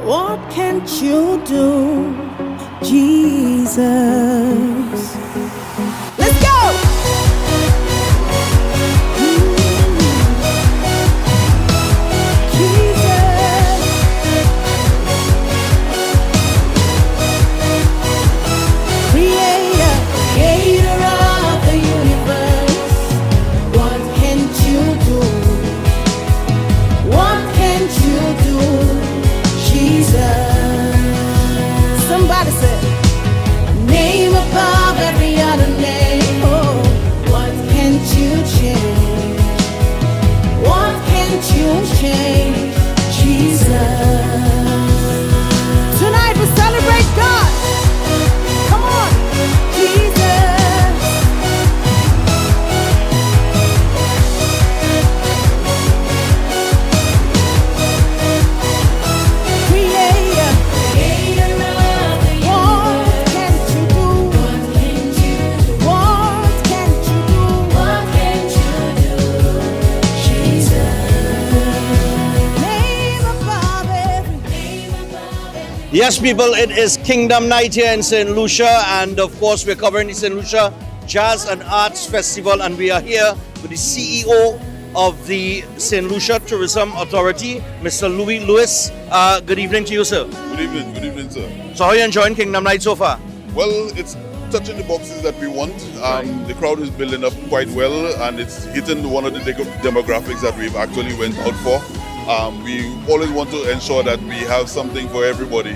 What can't you do, Jesus? Let's go! Jesus. Creator of the universe. What can't you do? What can't you do, Jesus? Somebody said, name above every other name. Oh, what can't you change? What can't you change, Jesus? Tonight we celebrate God. Come on, Jesus. Yes, people, it is Kingdom Night here in St. Lucia, and of course we're covering the St. Lucia Jazz and Arts Festival, and we are here with the CEO of the St. Lucia Tourism Authority, Mr. Louis Lewis. Good evening to you, sir. Good evening, sir. So how are you enjoying Kingdom Night so far? Well, it's touching the boxes that we want. The crowd is building up quite well, and it's hitting one of the demographics that we've actually went out for. We always want to ensure that we have something for everybody,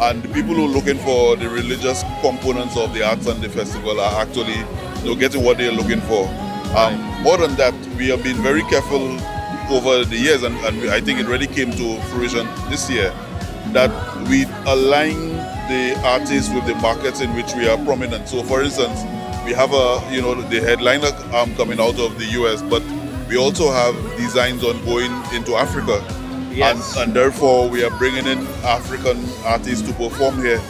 and the people who are looking for the religious components of the arts and the festival are actually getting what they're looking for. More than that, we have been very careful over the years, and I think it really came to fruition this year, that we align the artists with the markets in which we are prominent. So for instance, we have the headliner coming out of the US, but we also have designs on going into Africa. Yes. And therefore we are bringing in African artists to perform here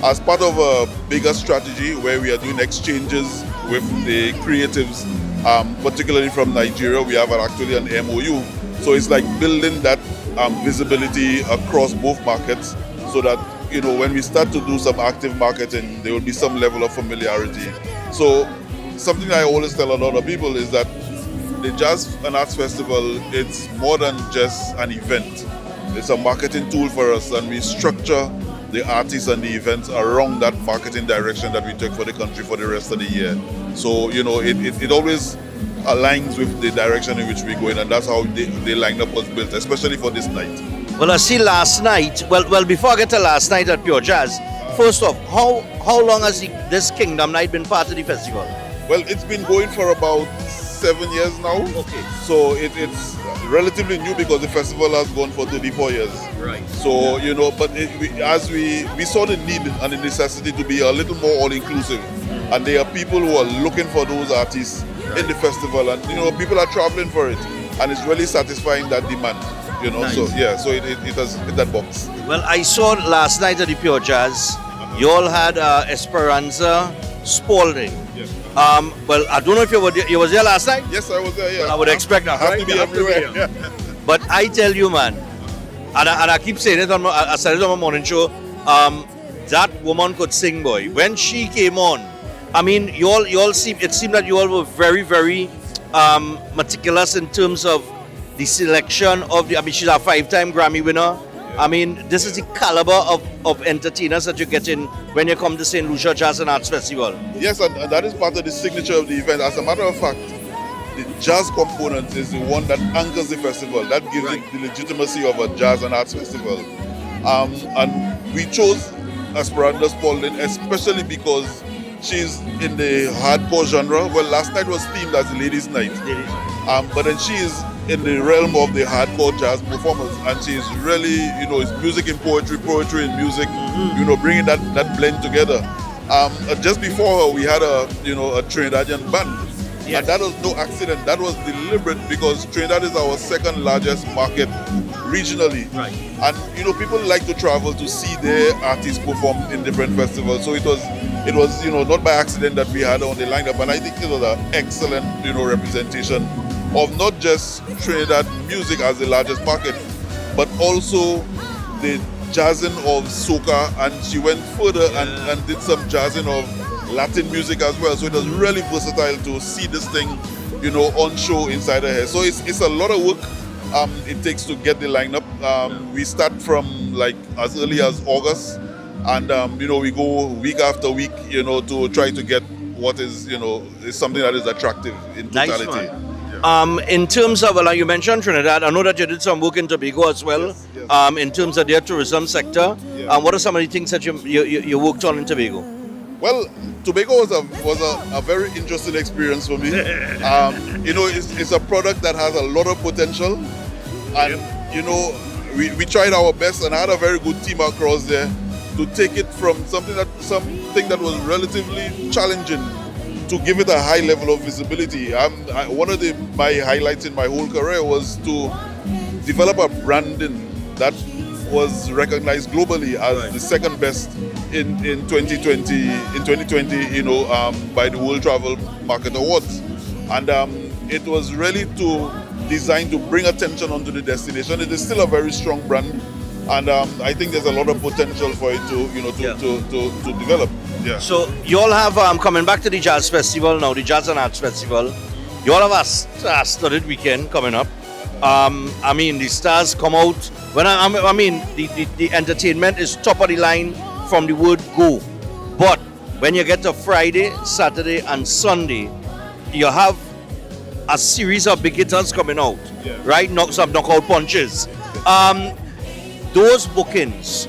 as part of a bigger strategy where we are doing exchanges with the creatives, particularly from Nigeria. We have actually an MOU. So it's like building that visibility across both markets, so that when we start to do some active marketing, there will be some level of familiarity. So something I always tell a lot of people is that the Jazz and Arts Festival, it's more than just an event. It's a marketing tool for us, and we structure the artists and the events around that marketing direction that we take for the country for the rest of the year. So, it always aligns with the direction in which we go in, and that's how the lineup was built, especially for this night. Well, I see last night, well, before I get to last night at Pure Jazz, first off, how long has this Kingdom Night been part of the festival? Well, it's been going for about 7 years now. Okay. So it's relatively new because the festival has gone for 34 years. Right. So, but as we saw the need and the necessity to be a little more all-inclusive. And there are people who are looking for those artists in the festival, and, people are traveling for it. And it's really satisfying that demand, Nice. So, yeah, so it has hit that box. Well, I saw last night at the Pure Jazz, you all had Esperanza Spalding. Yes. Well, I don't know if you was there last night? Yes, I was there, yeah. I would expect that, I have right? to be You have to be everywhere. there. But I tell you, man, and I keep saying it I said it on my morning show, that woman could sing, boy. When she came on, I mean, it seemed that you all were very, very meticulous in terms of the selection of she's a 5-time Grammy winner. I mean, this is the caliber of entertainers that you get in when you come to St. Lucia Jazz and Arts Festival. Yes, and that is part of the signature of the event. As a matter of fact, the jazz component is the one that anchors the festival. That gives it the legitimacy of a jazz and arts festival. And we chose Esperanza Spalding especially because she's in the hardcore genre. Well, last night was themed as the Ladies' Night. But then she is in the realm of the hardcore jazz performers, and she's really, it's music and poetry and music, bringing that blend together. Just before her, we had a Trinidadian band. Yes. And that was no accident. That was deliberate because Trinidad is our second largest market regionally. Right. And people like to travel to see their artists perform in different festivals. So it was not by accident that we had her on the lineup. And I think it was an excellent representation of not just Trinidad music as the largest market, but also the jazzing of soca, and she went further and did some jazzing of Latin music as well. So it was really versatile to see this thing, on show inside her hair. So it's a lot of work it takes to get the lineup. We start from like as early as August, and we go week after week, to try to get what is something that is attractive in totality. Nice one. In terms of, like you mentioned Trinidad, I know that you did some work in Tobago as well. Yes. In terms of their tourism sector, Yeah. what are some of the things that you worked on in Tobago? Well, Tobago was a very interesting experience for me. It's a product that has a lot of potential, and we tried our best, and I had a very good team across there to take it from something that was relatively challenging to give it a high level of visibility. One of my highlights in my whole career was to develop a branding that was recognized globally as the second best in 2020 by the World Travel Market Awards, and it was really designed to bring attention onto the destination. It is still a very strong brand, and I think there's a lot of potential for it to develop. Yeah. So you all have coming back to the Jazz Festival now, the Jazz and Arts Festival. You all have a studded weekend coming up. The stars come out. When the entertainment is top of the line from the word go. But when you get to Friday, Saturday, and Sunday, you have a series of big hitters coming out, right? Some knockout punches. Those bookings,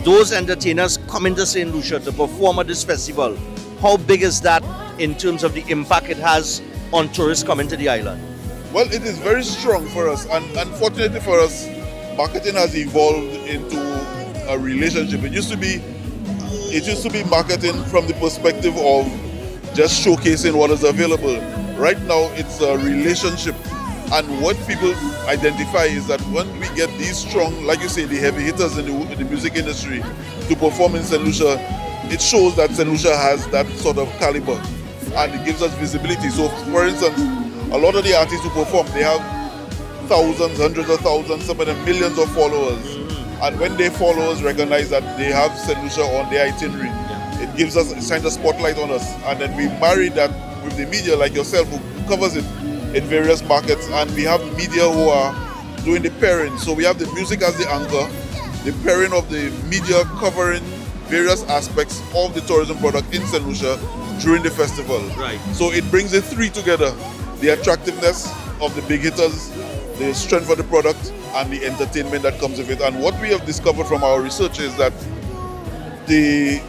those entertainers coming to St. Lucia to perform at this festival, how big is that in terms of the impact it has on tourists coming to the island? Well, it is very strong for us, and unfortunately for us, marketing has evolved into a relationship. It used to be marketing from the perspective of just showcasing what is available. Right now, it's a relationship, and what people identify is that when we get these strong, like you say, the heavy hitters in the music industry to perform in St. Lucia, it shows that St. Lucia has that sort of caliber, and it gives us visibility. So, for instance, a lot of the artists who perform, they have thousands, hundreds of thousands, some of them millions of followers. And when their followers recognize that they have St. Lucia on their itinerary, it gives us, it shines a spotlight on us. And then we marry that with the media like yourself who covers it in various markets. And we have media who are doing the pairing. So we have the music as the anchor, the pairing of the media covering various aspects of the tourism product in St. Lucia during the festival. Right. So it brings the three together. The attractiveness of the big hitters, the strength of the product, and the entertainment that comes with it. And what we have discovered from our research is that the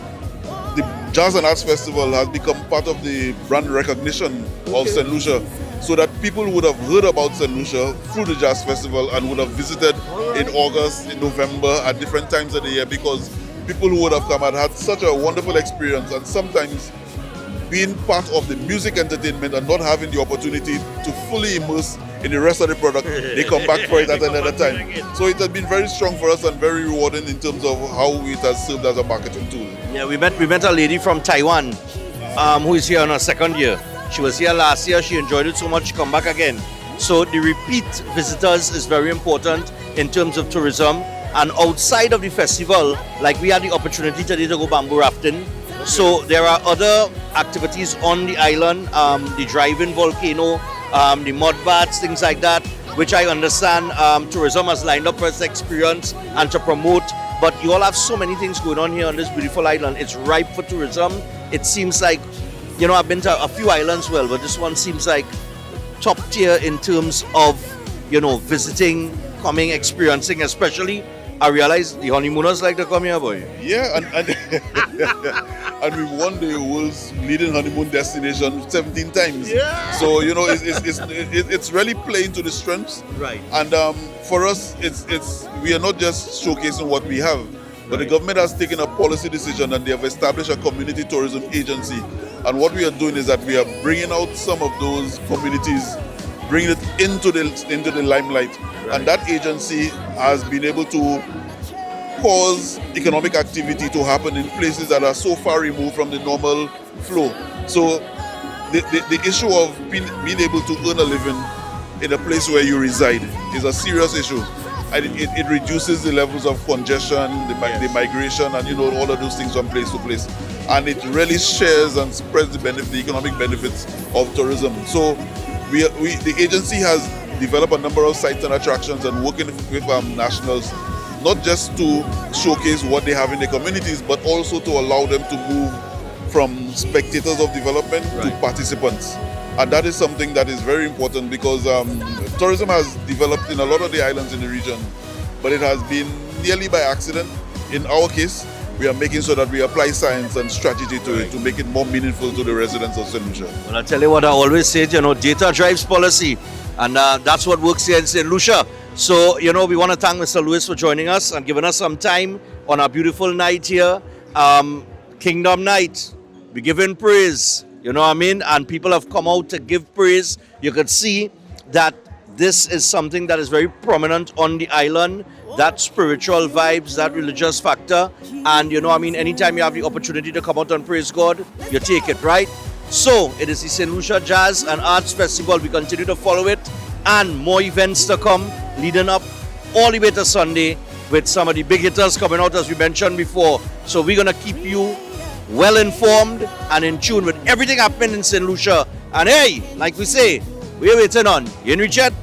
Jazz and Arts Festival has become part of the brand recognition of St. Lucia, so that people would have heard about St. Lucia through the Jazz Festival and would have visited in August, in November, at different times of the year, because people who would have come and had such a wonderful experience, and sometimes being part of the music entertainment and not having the opportunity to fully immerse in the rest of the product, they come back for it at another time. So it has been very strong for us and very rewarding in terms of how it has served as a marketing tool. Yeah, we met a lady from Taiwan who is here on her second year. She was here last year, she enjoyed it so much, she come back again. So the repeat visitors is very important in terms of tourism. And outside of the festival, like we had the opportunity today to go bamboo rafting. So there are other activities on the island, the drive-in volcano, the mud baths, things like that, which I understand tourism has lined up for its experience and to promote. But you all have so many things going on here on this beautiful island. It's ripe for tourism. It seems like, I've been to a few islands, but this one seems like top tier in terms of, visiting, coming, experiencing, especially. I realize the honeymooners like to come here, boy. Yeah, and and we won the world's leading honeymoon destination 17 times. Yeah. So it's really playing to the strengths. Right. And for us, it's we are not just showcasing what we have, but the government has taken a policy decision and they have established a community tourism agency. And what we are doing is that we are bringing out some of those communities, bringing it into the limelight. Right. And that agency has been able to cause economic activity to happen in places that are so far removed from the normal flow. So the issue of being able to earn a living in a place where you reside is a serious issue. and it reduces the levels of congestion, the migration, and all of those things from place to place, and it really shares and spreads the economic benefits of tourism. So the agency has developed a number of sites and attractions and working with nationals, not just to showcase what they have in their communities, but also to allow them to move from spectators of development to participants. And that is something that is very important because tourism has developed in a lot of the islands in the region, but it has been nearly by accident. In our case, we are making sure that we apply science and strategy to it to make it more meaningful to the residents of St. Lucia. Well, I tell you what I always say, data drives policy, and that's what works here in St. Lucia. So, we want to thank Mr. Lewis for joining us and giving us some time on our beautiful night here, Kingdom Night. We give him praise, and people have come out to give praise. You could see that this is something that is very prominent on the island, that spiritual vibes, that religious factor. And anytime you have the opportunity to come out and praise God, you take it, right? So it is the St. Lucia Jazz and Arts Festival. We continue to follow it, and more events to come leading up all the way to Sunday with some of the big hitters coming out as we mentioned before. So we're going to keep you well informed and in tune with everything happening in St. Lucia. And hey, like we say, we're waiting on you, Richard.